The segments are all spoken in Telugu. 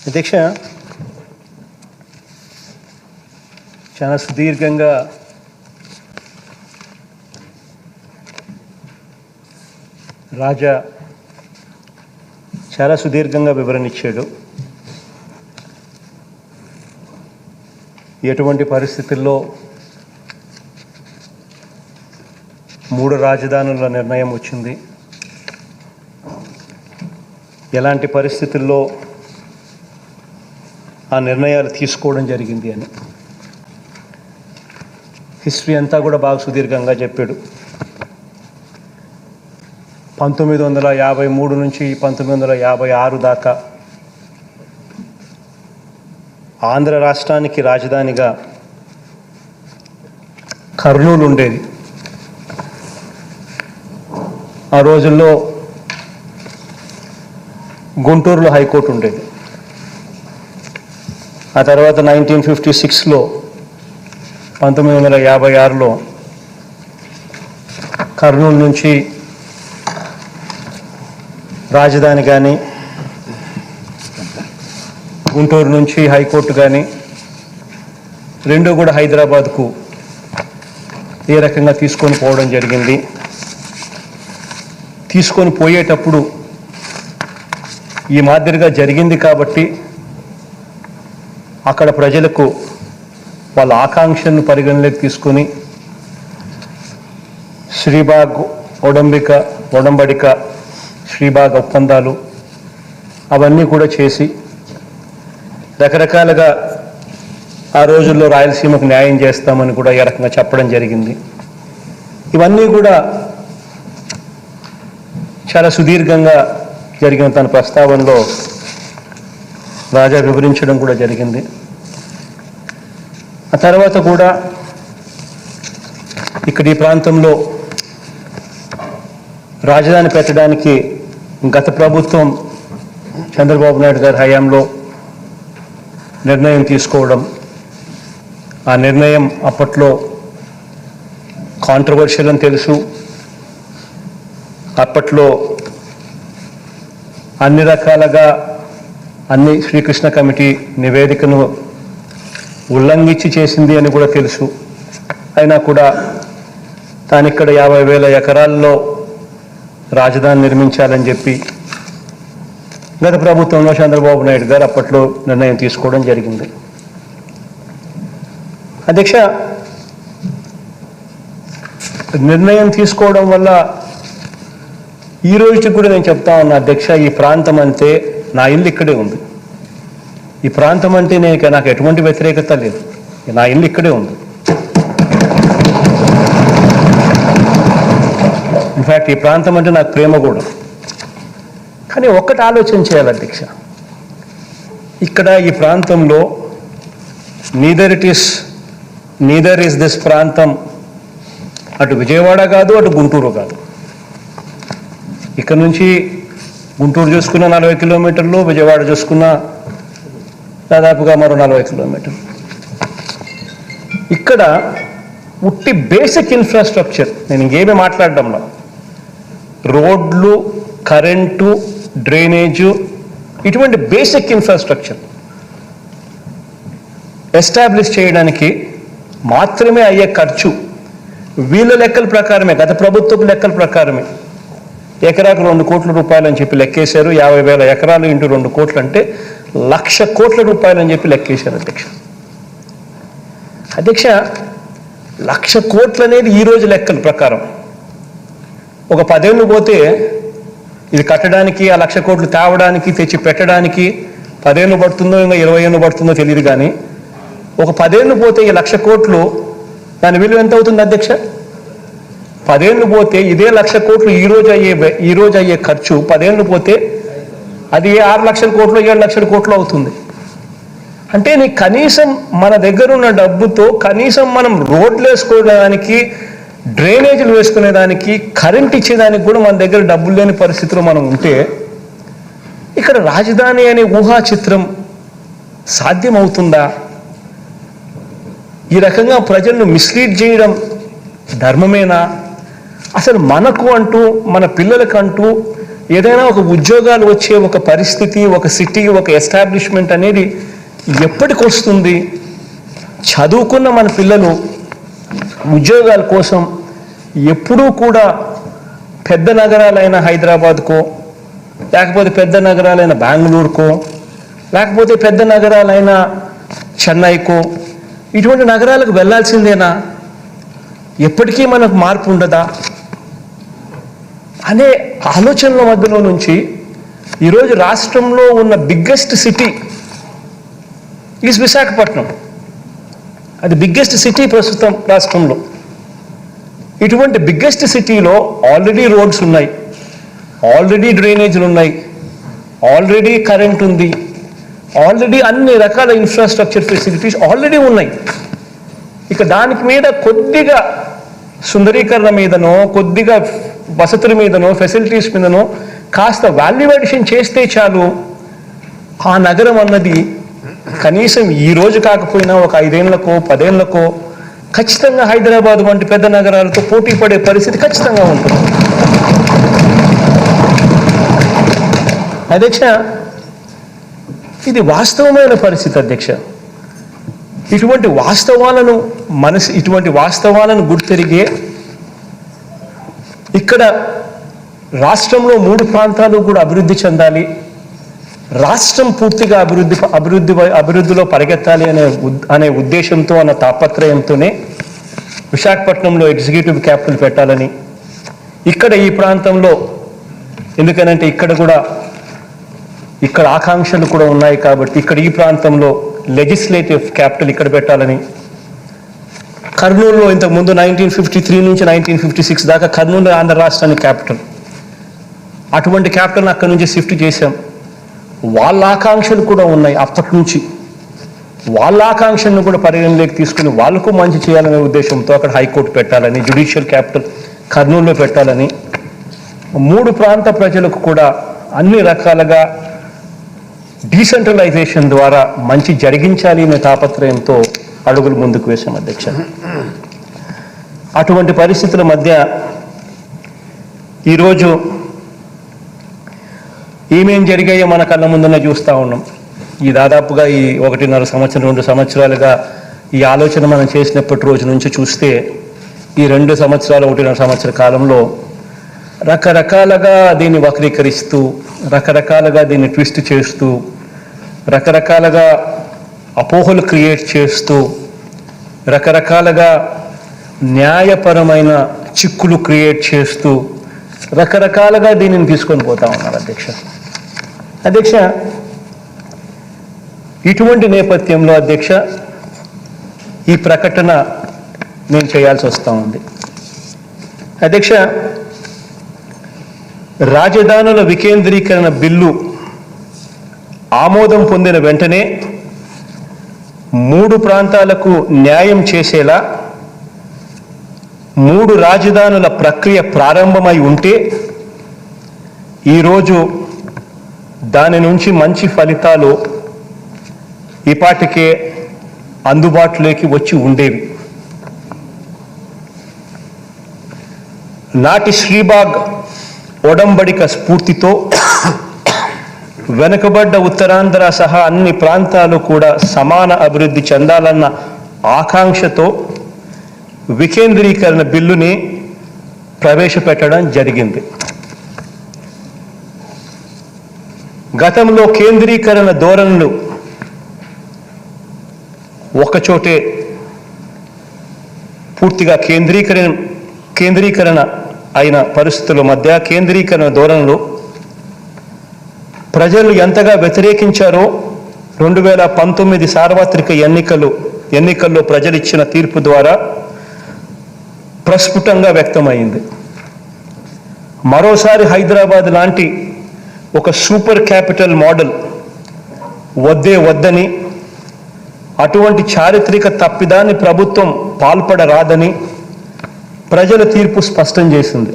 అధ్యక్ష, చాలా సుదీర్ఘంగా రాజా వివరణ ఇచ్చాడు. ఎటువంటి పరిస్థితుల్లో 3 రాజధానుల నిర్ణయం వచ్చింది, ఎలాంటి పరిస్థితుల్లో ఆ నిర్ణయాలు తీసుకోవడం జరిగింది అని హిస్టరీ అంతా కూడా బాగా సుదీర్ఘంగా చెప్పాడు. 1953 నుంచి 1956 దాకా ఆంధ్ర రాష్ట్రానికి రాజధానిగా కర్నూలు ఉండేది. ఆ రోజుల్లో గుంటూరులో హైకోర్టు ఉండేది. ఆ తర్వాత 1956లో 1956లో కర్నూలు నుంచి రాజధాని కానీ గుంటూరు నుంచి హైకోర్టు కానీ రెండూ కూడా హైదరాబాద్కు ఏ రకంగా తీసుకొని పోవడం జరిగింది. తీసుకొని పోయేటప్పుడు ఈ మాదిరిగా జరిగింది కాబట్టి అక్కడ ప్రజలకు వాళ్ళ ఆకాంక్షలను పరిగణలోకి తీసుకొని శ్రీబాగ్ ఒడంబడిక శ్రీబాగ్ ఒప్పందాలు అవన్నీ కూడా చేసి రకరకాలుగా ఆ రోజుల్లో రాయలసీమకు న్యాయం చేస్తామని కూడా ఏ రకంగా చెప్పడం జరిగింది. ఇవన్నీ కూడా చాలా సుదీర్ఘంగా జరిగిన తన ప్రస్తావనలో రాజా వివరించడం కూడా జరిగింది. ఆ తర్వాత కూడా ఇక్కడ ఈ ప్రాంతంలో రాజధాని పెట్టడానికి గత ప్రభుత్వం చంద్రబాబు నాయుడు గారి హయాంలో నిర్ణయం తీసుకోవడం, ఆ నిర్ణయం అప్పట్లో కాంట్రవర్షియల్ అని తెలుసు. అప్పట్లో అన్ని రకాలుగా శ్రీకృష్ణ కమిటీ నివేదికను ఉల్లంఘించి చేసింది అని కూడా తెలుసు. అయినా కూడా తాను ఇక్కడ 50,000 ఎకరాల్లో రాజధాని నిర్మించాలని చెప్పి గత ప్రభుత్వంలో చంద్రబాబు నాయుడు గారు అప్పట్లో నిర్ణయం తీసుకోవడం జరిగింది. అధ్యక్ష, నిర్ణయం తీసుకోవడం వల్ల ఈ రోజుకి కూడా నేను చెప్తా ఉన్నా అధ్యక్ష, ఈ ప్రాంతం అంటే నా ఇల్లు ఇక్కడే ఉంది. ఈ ప్రాంతం అంటే నాకు ఎటువంటి వ్యతిరేకత లేదు. నా ఇల్లు ఇక్కడే ఉంది. ఇన్ఫ్యాక్ట్ ఈ ప్రాంతం అంటే నాకు ప్రేమ కూడా. కానీ ఒక్కటి ఆలోచన చేయాలి అధ్యక్ష, ఇక్కడ ఈ ప్రాంతంలో నీదర్ ఇస్ దిస్ ప్రాంతం అటు విజయవాడ కాదు, అటు గుంటూరు కాదు. ఇక్కడ నుంచి గుంటూరు చూసుకున్న 40 కిలోమీటర్లు, విజయవాడ చూసుకున్న దాదాపుగా మరో 40 కిలోమీటర్లు. ఇక్కడ ఉట్టి బేసిక్ ఇన్ఫ్రాస్ట్రక్చర్, నేను ఇంకేమీ మాట్లాడడంలో, రోడ్లు, కరెంటు, డ్రైనేజు, ఇటువంటి బేసిక్ ఇన్ఫ్రాస్ట్రక్చర్ ఎస్టాబ్లిష్ చేయడానికి మాత్రమే అయ్యే ఖర్చు వీళ్ళ లెక్కల ప్రకారమే, గత ప్రభుత్వపు లెక్కల ప్రకారమే ఎకరాకు 2 కోట్ల రూపాయలు అని చెప్పి లెక్కేశారు. 50,000 ఎకరాలు ఇంటూ 2 కోట్లు అంటే 1,00,000 కోట్ల రూపాయలు అని చెప్పి లెక్కేశారు అధ్యక్ష. 1,00,000 కోట్లు అనేది ఈరోజు లెక్కల ప్రకారం ఒక 10 ఏళ్ళు పోతే ఇది కట్టడానికి, ఆ 1,00,000 కోట్లు తేవడానికి, తెచ్చి పెట్టడానికి 10 ఏళ్ళు పడుతుందో ఇంకా 20 ఏళ్ళు పడుతుందో తెలియదు. కానీ ఒక 10 ఏళ్ళు పోతే ఈ 1,00,000 కోట్లు దాని విలువ ఎంత అవుతుంది అధ్యక్ష? 10 ఏళ్ళు పోతే ఇదే 1,00,000 కోట్లు ఈ రోజు అయ్యే ఖర్చు 10 ఏళ్ళు పోతే అది 6,00,000 కోట్లు 7,00,000 కోట్లు అవుతుంది. అంటే కనీసం మన దగ్గర ఉన్న డబ్బుతో కనీసం మనం రోడ్లు వేసుకోవడానికి, డ్రైనేజీలు వేసుకునేదానికి, కరెంట్ ఇచ్చేదానికి కూడా మన దగ్గర డబ్బులు లేని పరిస్థితిలో మనం ఉంటే ఇక్కడ రాజధాని అనే ఊహా చిత్రం సాధ్యమవుతుందా? ఈ రకంగా ప్రజలను మిస్లీడ్ చేయడం ధర్మమేనా? అసలు మనకు అంటూ, మన పిల్లలకంటూ ఏదైనా ఒక ఉద్యోగాలు వచ్చే ఒక పరిస్థితి, ఒక సిటీ, ఒక ఎస్టాబ్లిష్మెంట్ అనేది ఎప్పటికి వస్తుంది? చదువుకున్న మన పిల్లలు ఉద్యోగాల కోసం ఎప్పుడూ కూడా పెద్ద నగరాలైన హైదరాబాద్కో, లేకపోతే పెద్ద నగరాలైన బెంగళూరుకో, లేకపోతే పెద్ద నగరాలైన చెన్నైకో, ఇటువంటి నగరాలకు వెళ్ళాల్సిందేనా? ఎప్పటికీ మనకు మార్పు ఉండదా అనే ఆలోచనల మధ్యలో నుంచి ఈరోజు రాష్ట్రంలో ఉన్న బిగ్గెస్ట్ సిటీ ఈజ్ విశాఖపట్నం. అది బిగ్గెస్ట్ సిటీ ప్రస్తుతం రాష్ట్రంలో. ఇటువంటి బిగ్గెస్ట్ సిటీలో ఆల్రెడీ రోడ్స్ ఉన్నాయి, ఆల్రెడీ డ్రైనేజీలు ఉన్నాయి, ఆల్రెడీ కరెంట్ ఉంది, ఆల్రెడీ అన్ని రకాల ఇన్ఫ్రాస్ట్రక్చర్ ఫెసిలిటీస్ ఆల్రెడీ ఉన్నాయి. ఇక దానికి మీద కొద్దిగా సుందరీకరణ మీదనో, కొద్దిగా వసతుల మీదనో, ఫెసిలిటీస్ మీదనో కాస్త వాల్యూ అడిషన్ చేస్తే చాలు, ఆ నగరం అన్నది కనీసం ఈ రోజు కాకపోయినా ఒక 5 ఏళ్లకో 10 ఏళ్లకో ఖచ్చితంగా హైదరాబాద్ వంటి పెద్ద నగరాలతో పోటీ పడే పరిస్థితి ఖచ్చితంగా ఉంటుంది. అధ్యక్ష, ఇది వాస్తవమైన పరిస్థితి అధ్యక్ష. ఇటువంటి వాస్తవాలను గుర్తెరిగే ఇక్కడ రాష్ట్రంలో 3 ప్రాంతాలు కూడా అభివృద్ధి చెందాలి, రాష్ట్రం పూర్తిగా అభివృద్ధిలో పరిగెత్తాలి అనే ఉద్దేశంతో, అన్న తాపత్రయంతోనే విశాఖపట్నంలో ఎగ్జిక్యూటివ్ క్యాపిటల్ పెట్టాలని, ఇక్కడ ఈ ప్రాంతంలో, ఎందుకనంటే ఇక్కడ ఆకాంక్షలు కూడా ఉన్నాయి కాబట్టి ఇక్కడ ఈ ప్రాంతంలో లెజిస్లేటివ్ క్యాపిటల్ ఇక్కడ పెట్టాలని, కర్నూలులో ఇంతకుముందు 1953 నుంచి 1956 దాకా కర్నూలు ఆంధ్ర రాష్ట్రానికి క్యాపిటల్, అటువంటి క్యాపిటల్ని అక్కడి నుంచి షిఫ్ట్ చేశాం. వాళ్ళ ఆకాంక్షలు కూడా ఉన్నాయి అప్పటి నుంచి, వాళ్ళ ఆకాంక్షలను కూడా పరిగణలోకి తీసుకుని వాళ్ళకు మంచి చేయాలనే ఉద్దేశంతో అక్కడ హైకోర్టు పెట్టాలని, జ్యుడిషియల్ క్యాపిటల్ కర్నూలులో పెట్టాలని, 3 ప్రాంత ప్రజలకు కూడా అన్ని రకాలుగా డీసెంట్రలైజేషన్ ద్వారా మంచి జరిగించాలి అనే తాపత్రయంతో అడుగులు ముందుకు వేశాం అధ్యక్ష. అటువంటి పరిస్థితుల మధ్య ఈరోజు ఏమేం జరిగాయో మన కళ్ళ ముందునే చూస్తూ ఉన్నాం. ఈ దాదాపుగా ఈ 1.5 సంవత్సరం 2 సంవత్సరాలుగా ఈ ఆలోచన మనం చేసినప్పటి రోజు నుంచి చూస్తే ఈ 2 సంవత్సరాలు 1.5 సంవత్సర కాలంలో రకరకాలుగా దీన్ని వక్రీకరిస్తూ, రకరకాలుగా దీన్ని ట్విస్ట్ చేస్తూ, రకరకాలుగా అపోహలు క్రియేట్ చేస్తూ, రకరకాలుగా న్యాయపరమైన చిక్కులు క్రియేట్ చేస్తూ రకరకాలుగా దీనిని తీసుకొని పోతా ఉన్నారు అధ్యక్ష. ఇటువంటి నేపథ్యంలో అధ్యక్ష ఈ ప్రకటన నేను చేయాల్సి వస్తూ ఉంది అధ్యక్ష. రాజధానుల వికేంద్రీకరణ బిల్లు ఆమోదం పొందిన వెంటనే 3 ప్రాంతాలకు న్యాయం చేసేలా 3 రాజధానుల ప్రక్రియ ప్రారంభమై ఉంటే ఈరోజు దాని నుంచి మంచి ఫలితాలు ఈపాటికే అందుబాటులోకి వచ్చి ఉండేవి. నాటి శ్రీబాగ్ ఒడంబడిక స్ఫూర్తితో వెనుకబడ్డ ఉత్తరాంధ్ర సహా అన్ని ప్రాంతాలు కూడా సమాన అభివృద్ధి చెందాలన్న ఆకాంక్షతో వికేంద్రీకరణ బిల్లుని ప్రవేశపెట్టడం జరిగింది. గతంలో కేంద్రీకరణ ధోరణులు ఒకచోటే పూర్తిగా కేంద్రీకరణ అయిన పరిస్థితుల మధ్య కేంద్రీకరణ ధోరణులు ప్రజలు ఎంతగా వ్యతిరేకించారో 2019 సార్వత్రిక ఎన్నికల్లో ప్రజలు ఇచ్చిన తీర్పు ద్వారా ప్రస్ఫుటంగా వ్యక్తమైంది. మరోసారి హైదరాబాద్ లాంటి ఒక సూపర్ క్యాపిటల్ మోడల్ వద్దని, అటువంటి చారిత్రక తప్పిదాన్ని ప్రభుత్వం పాల్పడరాదని ప్రజల తీర్పు స్పష్టం చేసింది.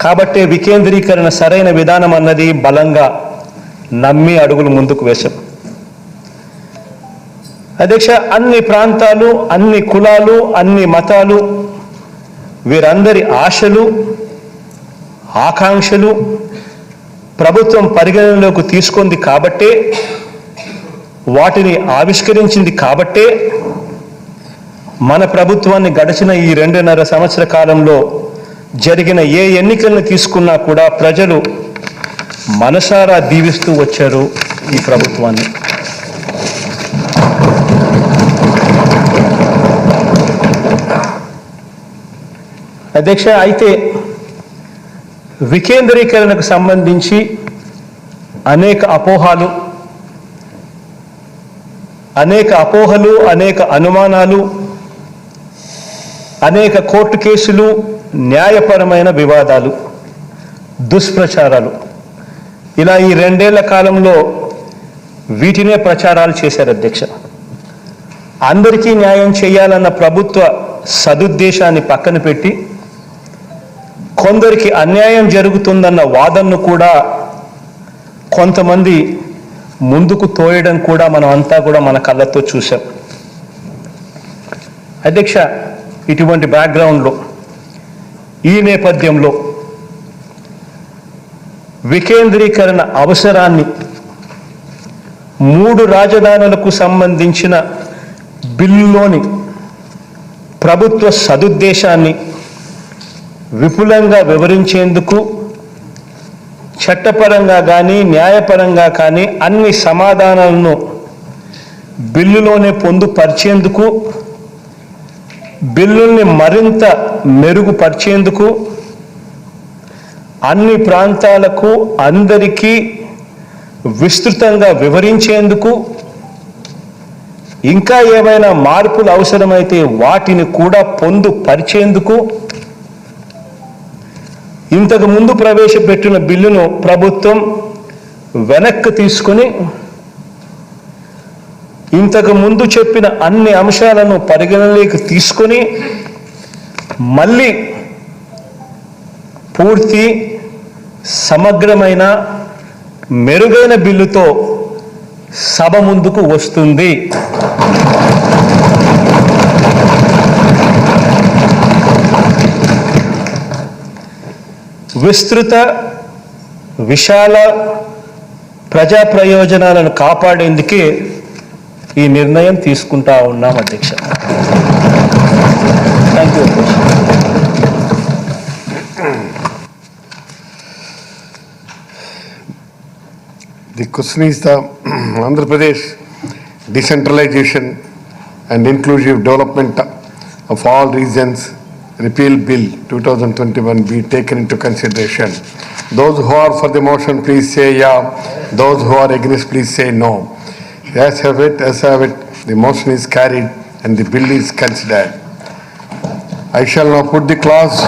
కాబట్టే వికేంద్రీకరణ సరైన విధానం అన్నది బలంగా నమ్మి అడుగులు ముందుకు వేశాం అధ్యక్ష. అన్ని ప్రాంతాలు, అన్ని కులాలు, అన్ని మతాలు, వీరందరి ఆశలు, ఆకాంక్షలు ప్రభుత్వం పరిగణనలోకి తీసుకుంది కాబట్టే, వాటిని ఆవిష్కరించింది కాబట్టే మన ప్రభుత్వాన్ని గడిచిన ఈ 2.5 సంవత్సర కాలంలో జరిగిన ఏ ఎన్నికలను తీసుకున్నా కూడా ప్రజలు మనసారా దీవిస్తూ వచ్చారు ఈ ప్రభుత్వాన్ని. అధ్యక్ష, అయితే వికేంద్రీకరణకు సంబంధించి అనేక అపోహలు, అనేక అనుమానాలు, అనేక కోర్టు కేసులు, న్యాయపరమైన వివాదాలు, దుష్ప్రచారాలు, ఇలా ఈ 2 ఏళ్ల కాలంలో వీటినే ప్రచారాలు చేశారు అధ్యక్ష. అందరికీ న్యాయం చేయాలన్న ప్రభుత్వ సదుద్దేశాన్ని పక్కన పెట్టి కొందరికి అన్యాయం జరుగుతుందన్న వాదనను కూడా కొంతమంది ముందుకు తోయడం కూడా మనం అంతా కూడా మన కళ్ళతో చూసాం. అధ్యక్ష, ఇటువంటి బ్యాక్గ్రౌండ్లో, ఈ నేపథ్యంలో వికేంద్రీకరణ అవసరాన్ని, 3 రాజధానులకు సంబంధించిన బిల్లులోని ప్రభుత్వ సదుద్దేశాన్ని విపులంగా వివరించేందుకు, చట్టపరంగా కానీ న్యాయపరంగా కానీ అన్ని సమాధానాలను బిల్లులోనే పొందుపరిచేందుకు, బిల్లుల్ని మరింత మెరుగుపరిచేందుకు, అన్ని ప్రాంతాలకు అందరికీ విస్తృతంగా వివరించేందుకు, ఇంకా ఏమైనా మార్పులు అవసరమైతే వాటిని కూడా పొందుపరిచేందుకు ఇంతకు ముందు ప్రవేశపెట్టిన బిల్లును ప్రభుత్వం వెనక్కి తీసుకుని ఇంతకు ముందు చెప్పిన అన్ని అంశాలను పరిగణలోకి తీసుకుని మళ్ళీ పూర్తి సమగ్రమైన మెరుగైన బిల్లుతో సభ ముందుకు వస్తుంది. విస్తృత, విశాల ప్రజా ప్రయోజనాలను కాపాడేందుకే ఈ నిర్ణయం తీసుకుంటా ఉన్నాం అధ్యక్ష. థ్యాంక్ యూ అధ్యక్ష. The question is the Andhra Pradesh Decentralization and Inclusive Development of All Regions Repeal Bill 2021 be taken into consideration. Those who are for the motion, please say yeah. Those who are against, please say no. As have it, the motion is carried and the bill is considered. I shall now put the clause